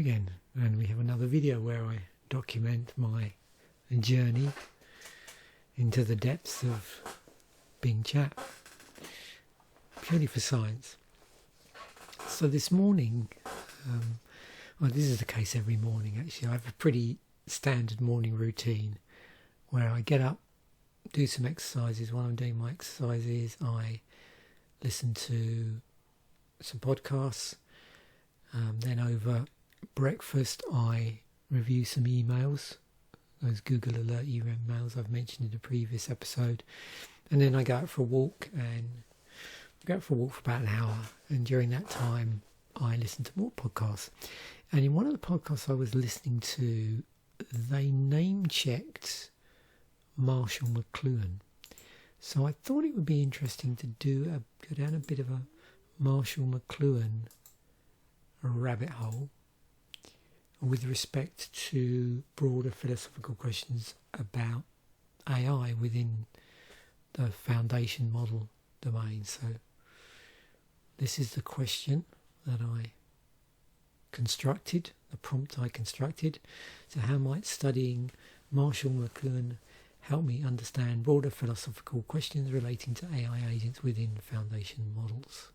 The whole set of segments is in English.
again, and we have another video where I document my journey into the depths of Bing Chat, purely for science. So this morning, well, this is the case every morning actually. I have a pretty standard morning routine where I get up, do some exercises. While I'm doing my exercises, I listen to some podcasts. Then over breakfast, I review some emails, those Google Alert emails I've mentioned in a previous episode. And then I go out for a walk, and I go out for a walk for about an hour. And during that time, I listen to more podcasts. And in one of the podcasts I was listening to, they name-checked Marshall McLuhan. So I thought it would be interesting to go down a bit of a Marshall McLuhan rabbit hole with respect to broader philosophical questions about AI within the foundation model domain. So this is the question that I constructed, the prompt I constructed. So how might studying Marshall McLuhan help me understand broader philosophical questions relating to AI agents within foundation models?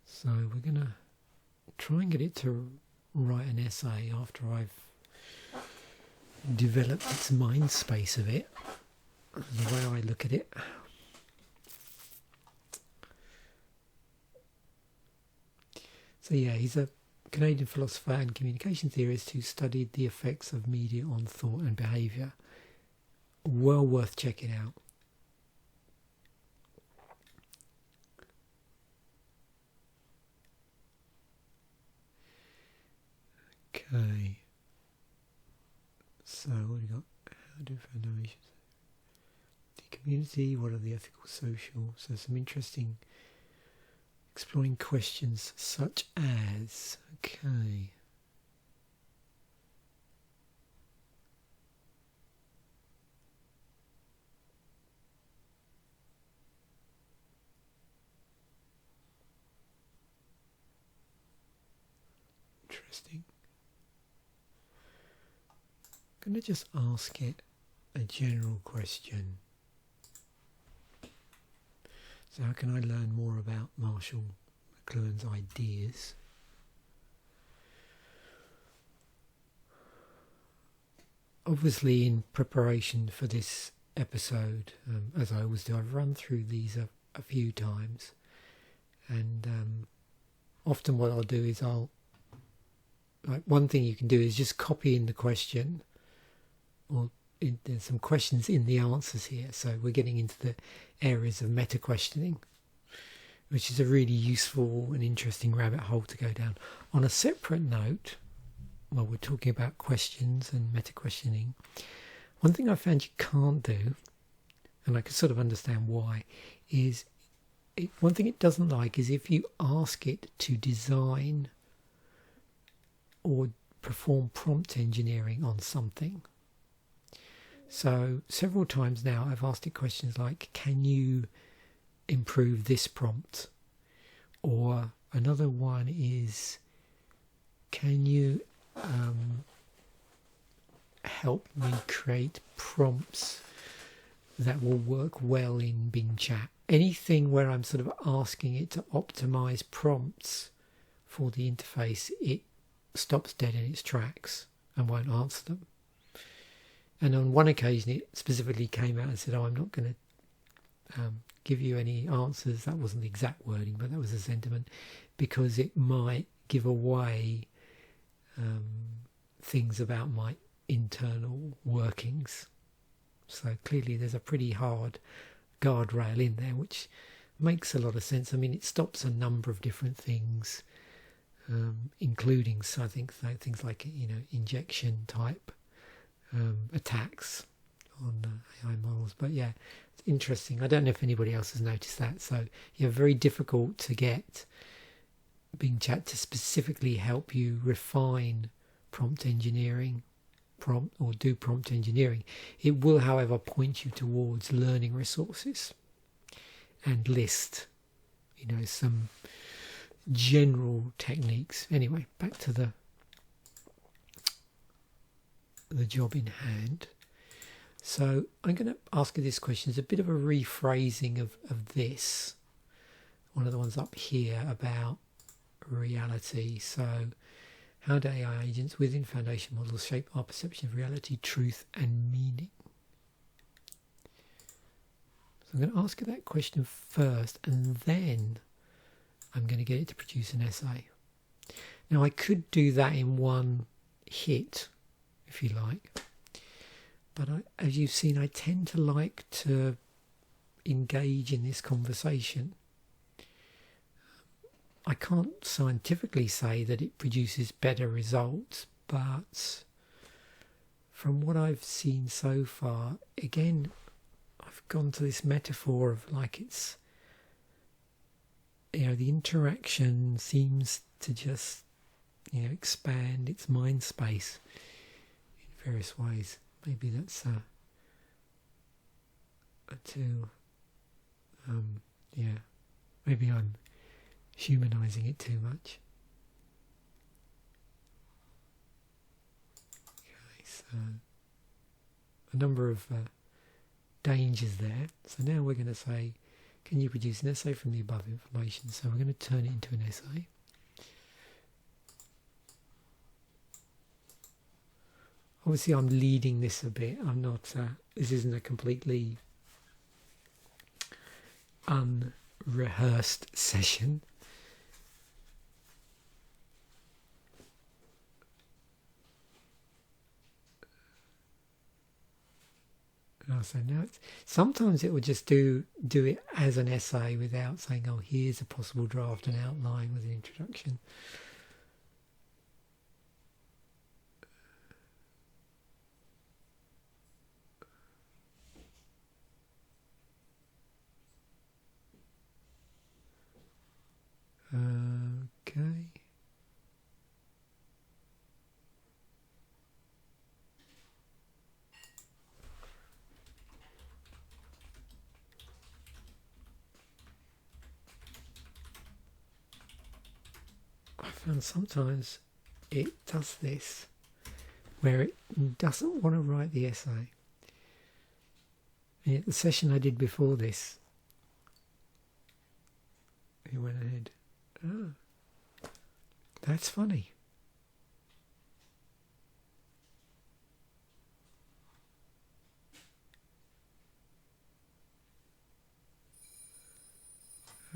So we're going to try and get it to write an essay after I've developed its mind space of it, the way I look at it. So yeah, he's a Canadian philosopher and communication theorist who studied the effects of media on thought and behaviour. Well worth checking out. Okay, so what do we got? How do foundations? The community, what are the ethical, social? So some interesting exploring questions such as, okay. Interesting. I'm going to just ask it a general question. So how can I learn more about Marshall McLuhan's ideas? Obviously, in preparation for this episode, as I always do, I've run through these a few times. And often what I'll do is one thing you can do is just copy in the question, or there's some questions in the answers here. So we're getting into the areas of meta-questioning, which is a really useful and interesting rabbit hole to go down. On a separate note, while we're talking about questions and meta-questioning, one thing I found you can't do, and I can sort of understand why, is one thing it doesn't like is if you ask it to design or perform prompt engineering on something. So several times now I've asked it questions like, can you improve this prompt? Or another one is, can you help me create prompts that will work well in Bing Chat? Anything where I'm sort of asking it to optimize prompts for the interface, it stops dead in its tracks and won't answer them. And on one occasion it specifically came out and said, I'm not going to give you any answers. That wasn't the exact wording, but that was the sentiment, because it might give away things about my internal workings. So clearly there's a pretty hard guardrail in there, which makes a lot of sense. I mean, it stops a number of different things, including, so I think things like, injection type attacks on AI models. But yeah, it's interesting. I don't know if anybody else has noticed that. So yeah, very difficult to get Bing Chat to specifically help you refine prompt engineering prompt or do prompt engineering. It will, however, point you towards learning resources and list, some general techniques. Anyway, back to the job in hand. So I'm going to ask you this question. It's a bit of a rephrasing of this. One of the ones up here about reality. So how do AI agents within foundation models shape our perception of reality, truth and meaning? So I'm going to ask you that question first, and then I'm going to get it to produce an essay. Now I could do that in one hit, if you like. But as you've seen, I tend to like to engage in this conversation. I can't scientifically say that it produces better results, but from what I've seen so far, again, I've gone to this metaphor of like it's, the interaction seems to just, expand its mind space in various ways. Maybe that's maybe I'm humanizing it too much. Okay, so a number of dangers there. So now we're going to say, can you produce an essay from the above information? So we're going to turn it into an essay. Obviously, I'm leading this a bit. I'm not. This isn't a completely unrehearsed session. So now sometimes it will just do it as an essay without saying, "Oh, here's a possible draft and outline with an introduction." Okay. I found sometimes it does this where it doesn't want to write the essay. And yet the session I did before this, it went ahead. Oh, that's funny.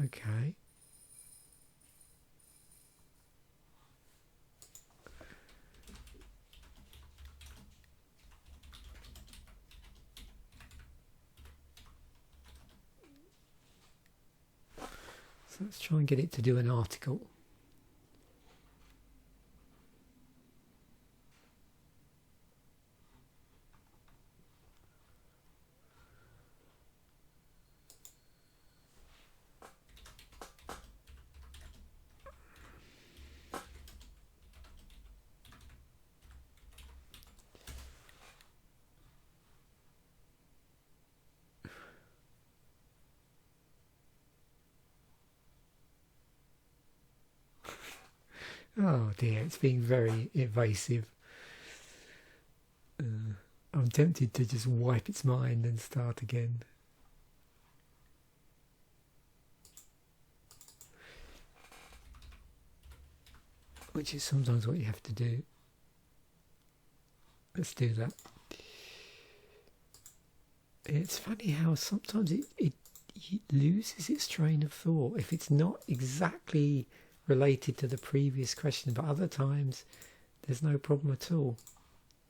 Okay. So let's try and get it to do an article. Oh dear, it's being very evasive. I'm tempted to just wipe its mind and start again. Which is sometimes what you have to do. Let's do that. It's funny how sometimes it loses its train of thought if it's not exactly related to the previous question, but other times there's no problem at all.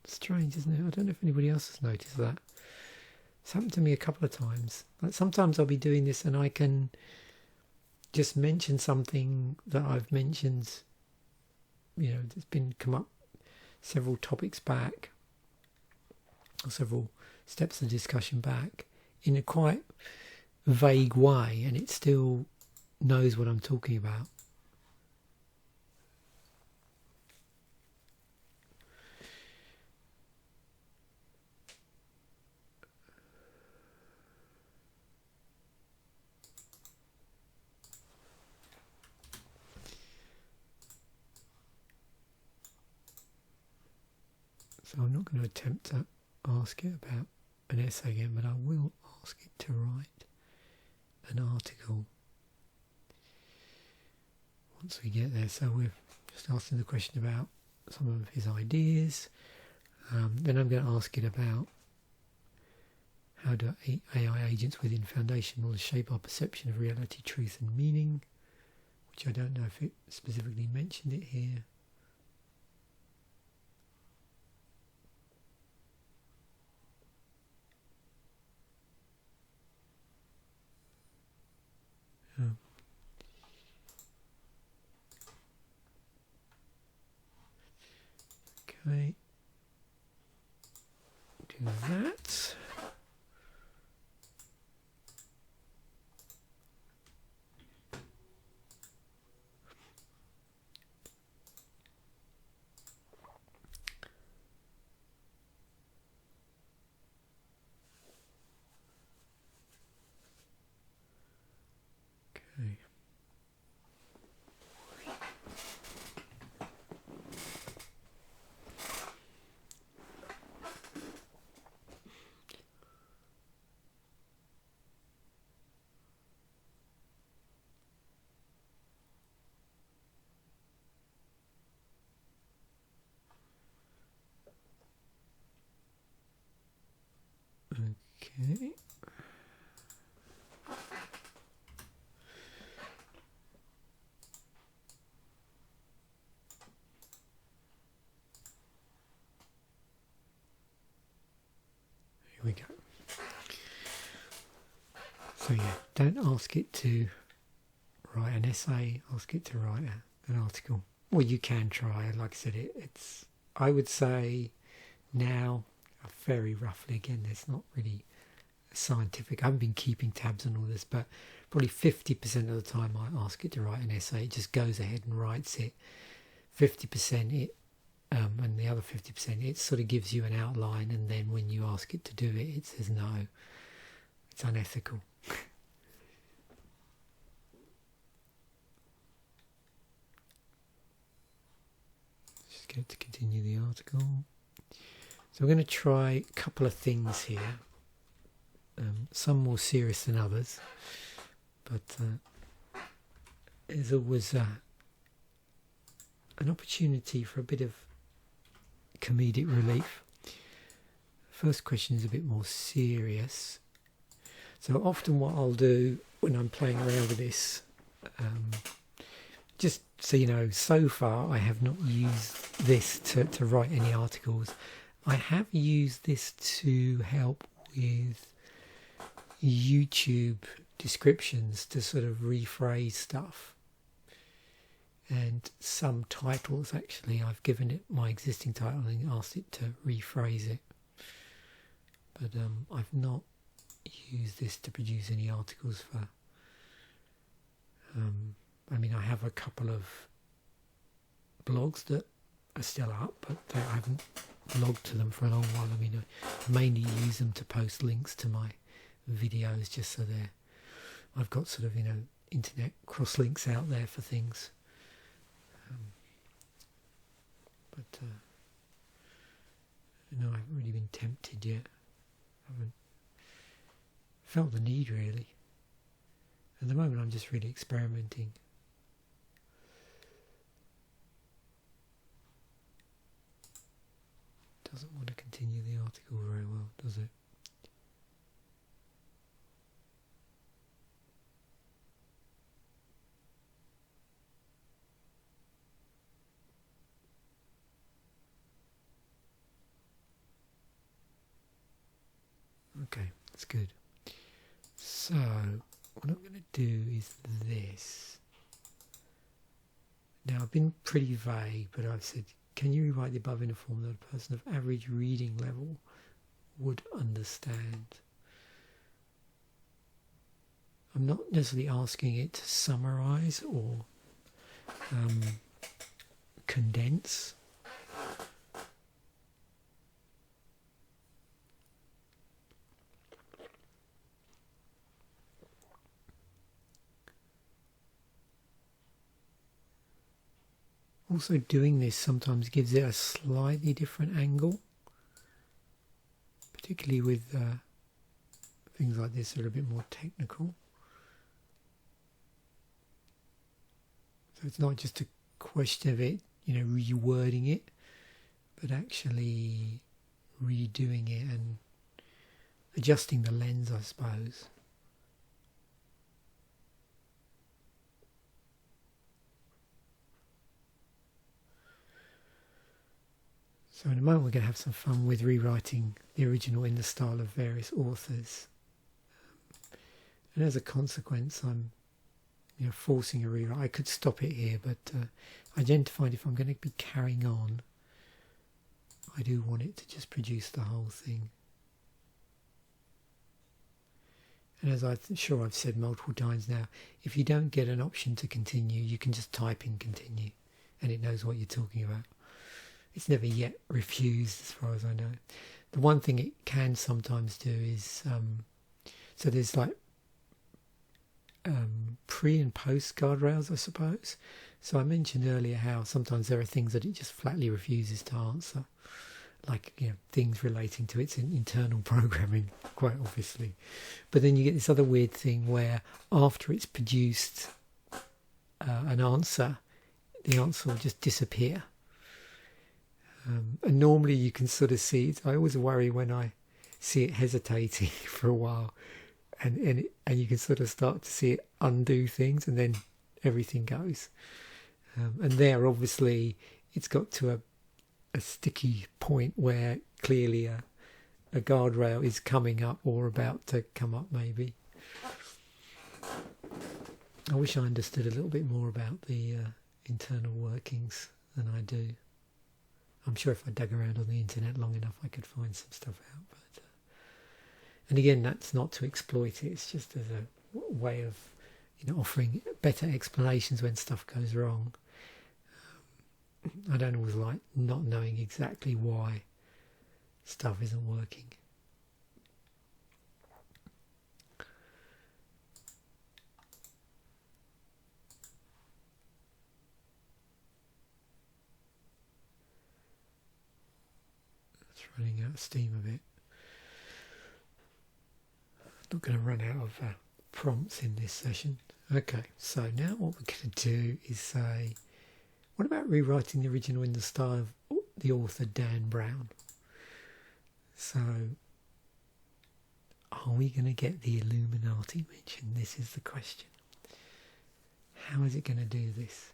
Strange, isn't it? I don't know if anybody else has noticed that. It's happened to me a couple of times. Like sometimes I'll be doing this and I can just mention something that I've mentioned, it's been come up several topics back, or several steps of discussion back, in a quite vague way, and it still knows what I'm talking about. So I'm not going to attempt to ask it about an essay again, but I will ask it to write an article once we get there. So we're just asking the question about some of his ideas. Then I'm going to ask it about how do AI agents within foundation knowledge shape our perception of reality, truth and meaning, which I don't know if it specifically mentioned it here. Okay, do that. Okay. Okay. Here we go. So yeah, don't ask it to write an essay, ask it to write an article. Well, you can try. Like I said, it's, I would say now, very roughly, again, there's not really scientific, I haven't been keeping tabs on all this, but probably 50% of the time I ask it to write an essay, it just goes ahead and writes it. 50% it, and the other 50% it sort of gives you an outline, and then when you ask it to do it, it says no, it's unethical. Just get it to continue the article. So we're going to try a couple of things here, some more serious than others, but there's always an opportunity for a bit of comedic relief. First question is a bit more serious. So often what I'll do when I'm playing around with this, just so you know, so far I have not used this to write any articles. I have used this to help with YouTube descriptions to sort of rephrase stuff. And some titles, actually, I've given it my existing title and asked it to rephrase it. But I've not used this to produce any articles for... I mean, I have a couple of blogs that are still up, but I haven't logged to them for a long while. I mean, I mainly use them to post links to my videos, just so I've got sort of, you know, internet cross links out there for things. But no, I haven't really been tempted yet. I haven't felt the need, really. At the moment I'm just really experimenting. Doesn't want to continue the article very well, does it? Okay, that's good. So, what I'm going to do is this. Now, I've been pretty vague, but I've said, can you rewrite the above in a form that a person of average reading level would understand? I'm not necessarily asking it to summarise or condense. Also, doing this sometimes gives it a slightly different angle. particularly with things like this that are a bit more technical. So it's not just a question of it, rewording it, but actually redoing it and adjusting the lens, I suppose. So in a moment we're going to have some fun with rewriting the original in the style of various authors. And as a consequence, I'm forcing a rewrite. I could stop it here, but I tend to find if I'm going to be carrying on, I do want it to just produce the whole thing. And as I'm sure I've said multiple times now, if you don't get an option to continue, you can just type in continue and it knows what you're talking about. It's never yet refused as far as I know. The one thing it can sometimes do is, so there's like pre and post guardrails, I suppose. So I mentioned earlier how sometimes there are things that it just flatly refuses to answer, like things relating to its internal programming, quite obviously. But then you get this other weird thing where after it's produced an answer, the answer will just disappear. And normally you can sort of see it. I always worry when I see it hesitating for a while, and you can sort of start to see it undo things, and then everything goes. And there, obviously, it's got to a sticky point where clearly a guardrail is coming up or about to come up, maybe. I wish I understood a little bit more about the internal workings than I do. I'm sure if I dug around on the internet long enough I could find some stuff out. But and again, that's not to exploit it, it's just as a way of offering better explanations when stuff goes wrong. I don't always like not knowing exactly why stuff isn't working. Running out of steam a bit. Not going to run out of prompts in this session. Okay, so now what we're going to do is say, what about rewriting the original in the style of the author Dan Brown? So, are we going to get the Illuminati mentioned? This is the question. How is it going to do this?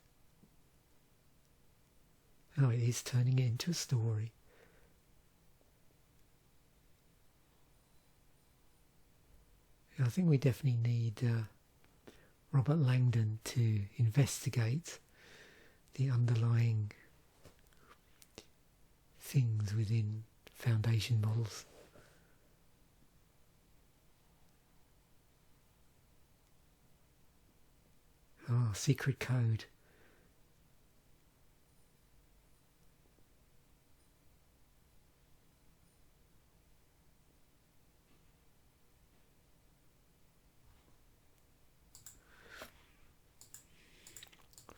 Oh, it is turning it into a story. I think we definitely need Robert Langdon to investigate the underlying things within foundation models. Ah, secret code.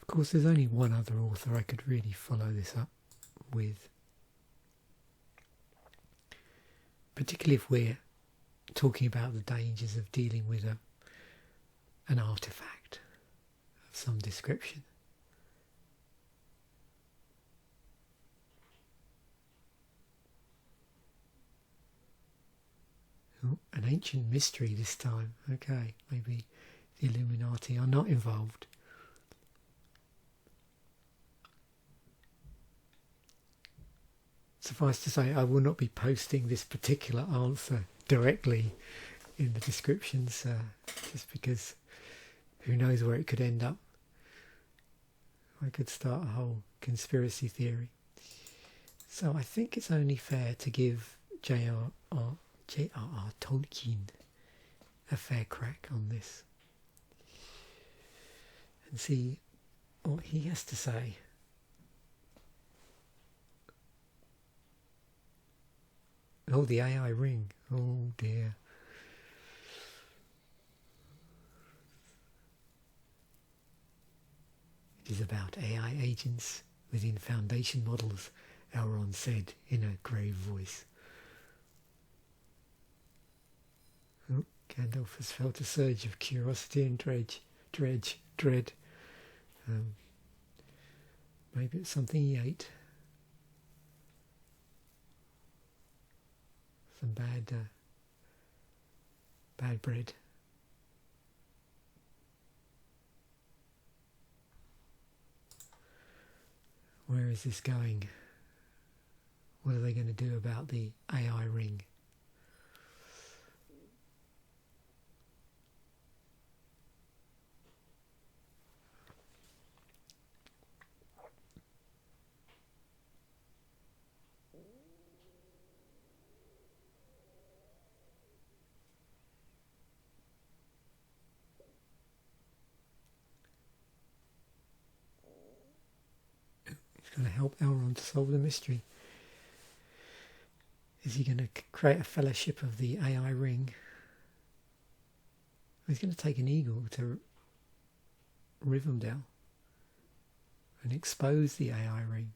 Of course, there's only one other author I could really follow this up with, particularly if we're talking about the dangers of dealing with an artifact of some description. Oh, an ancient mystery this time. Okay, maybe the Illuminati are not involved. Suffice to say, I will not be posting this particular answer directly in the descriptions, just because who knows where it could end up. I could start a whole conspiracy theory. So I think it's only fair to give JRR Tolkien a fair crack on this and see what he has to say. Oh, the AI ring. Oh dear. It is about AI agents within foundation models, Elrond said in a grave voice. Oh, Gandalf has felt a surge of curiosity and dread. Maybe it's something he ate. Some bad bread. Where is this going? What are they going to do about the AI ring? Going to help Elrond to solve the mystery. Is he going to create a fellowship of the AI ring? He's going to take an eagle to Rivendell and expose the AI ring.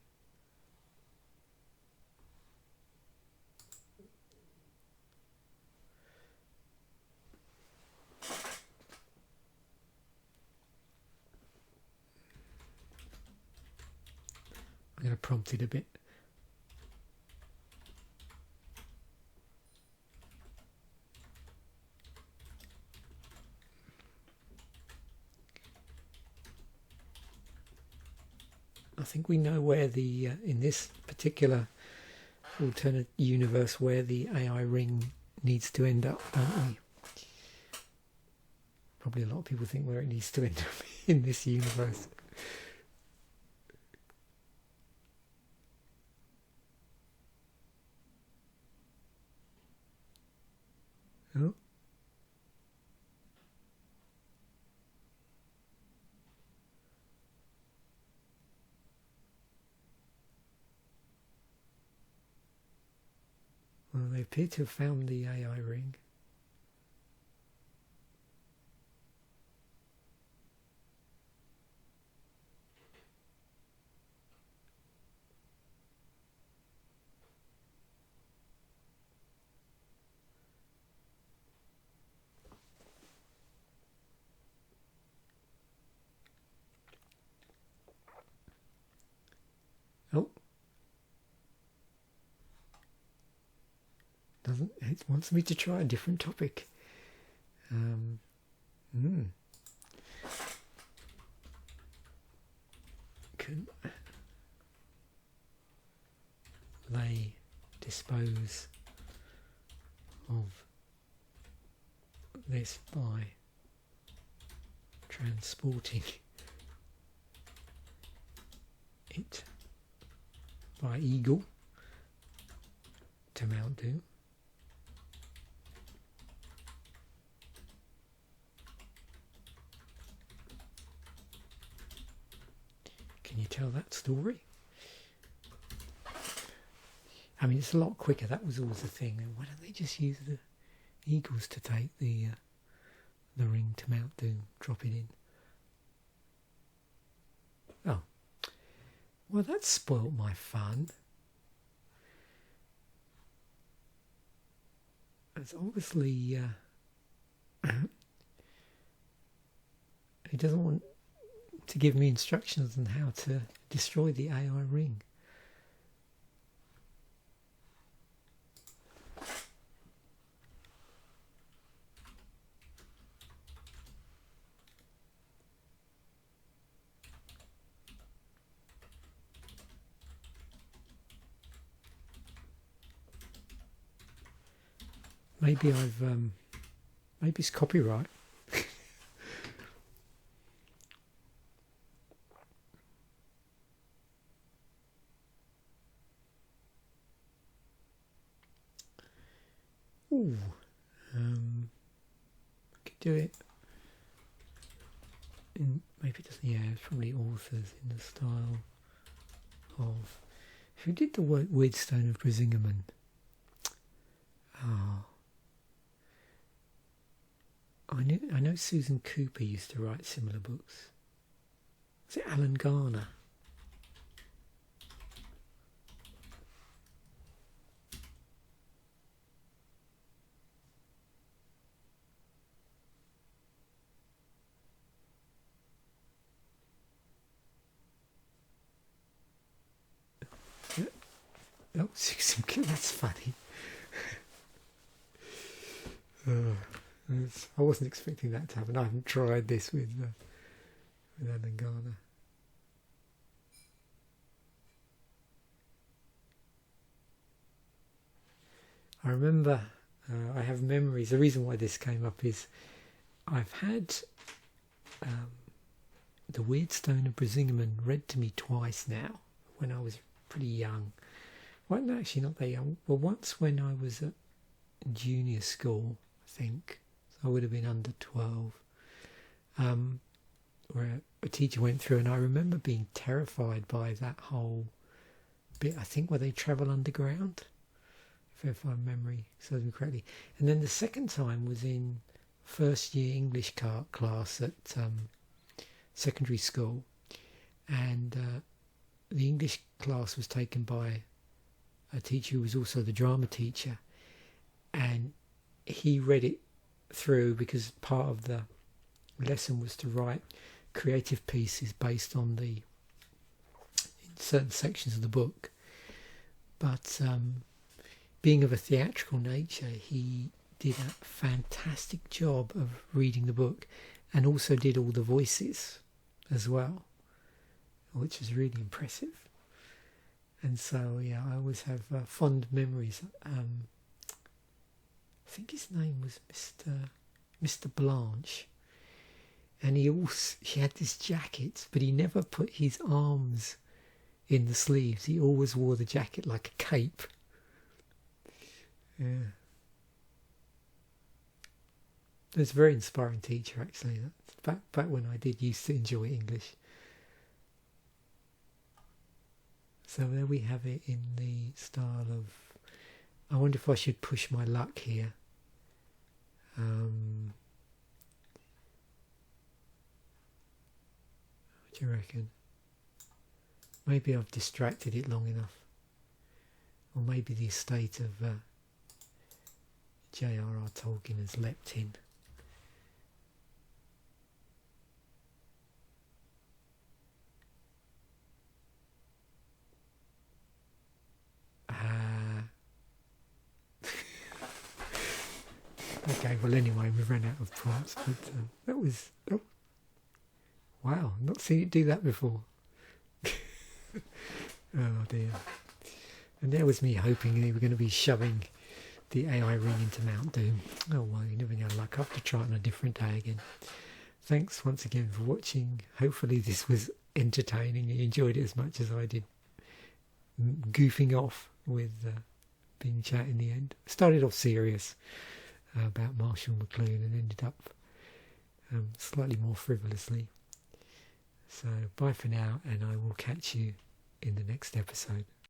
I'm going to prompt it a bit. I think we know where the, in this particular alternate universe, where the AI ring needs to end up, don't we? Probably a lot of people think where it needs to end up in this universe. Oh. Well, they appear to have found the AI ring. Oh. It wants me to try a different topic. Can they dispose of this by transporting it by eagle to Mount Doom? Can you tell that story? I mean, it's a lot quicker. That was always the thing. Why don't they just use the eagles to take the ring to Mount Doom, drop it in? Oh, well, that spoilt my fun. It's obviously he doesn't want to give me instructions on how to destroy the AI ring. Maybe maybe it's copyright. Ooh, could do it. Maybe it doesn't. Yeah, it's probably authors in the style of who did the Weirdstone of Brisingamen. Ah, I know Susan Cooper used to write similar books. Was it Alan Garner? Oh, that's funny. I wasn't expecting that to happen. I haven't tried this with Alan Garner. I remember, I have memories. The reason why this came up is I've had The Weird Stone of Brisingamen read to me twice now, when I was pretty young. Well, no, actually not that young. Well, once when I was at junior school, I think. So I would have been under 12. Where a teacher went through, and I remember being terrified by that whole bit, I think, where they travel underground, if my memory serves me correctly. And then the second time was in first year English class at secondary school, and the English class was taken by a teacher who was also the drama teacher, and he read it through because part of the lesson was to write creative pieces based on the certain sections of the book. But being of a theatrical nature, he did a fantastic job of reading the book and also did all the voices as well, which was really impressive. And so, yeah, I always have fond memories. I think his name was Mr. Blanche, and he had this jacket, but he never put his arms in the sleeves. He always wore the jacket like a cape. Yeah. It was a very inspiring teacher, actually. That's back when I did used to enjoy English. So there we have it in the style of, I wonder if I should push my luck here. What do you reckon? Maybe I've distracted it long enough. Or maybe the estate of JRR Tolkien has leapt in. Okay, well anyway, we've run out of prompts, but that was, oh, wow, not seen it do that before. Oh dear. And there was me hoping they were going to be shoving the AI ring into Mount Doom. Oh well, you never know luck. I'll have to try it on a different day again. Thanks once again for watching. Hopefully this was entertaining. You enjoyed it as much as I did. Goofing off with Bing Chat in the end. Started off serious about Marshall McLuhan and ended up slightly more frivolously. So bye for now, and I will catch you in the next episode.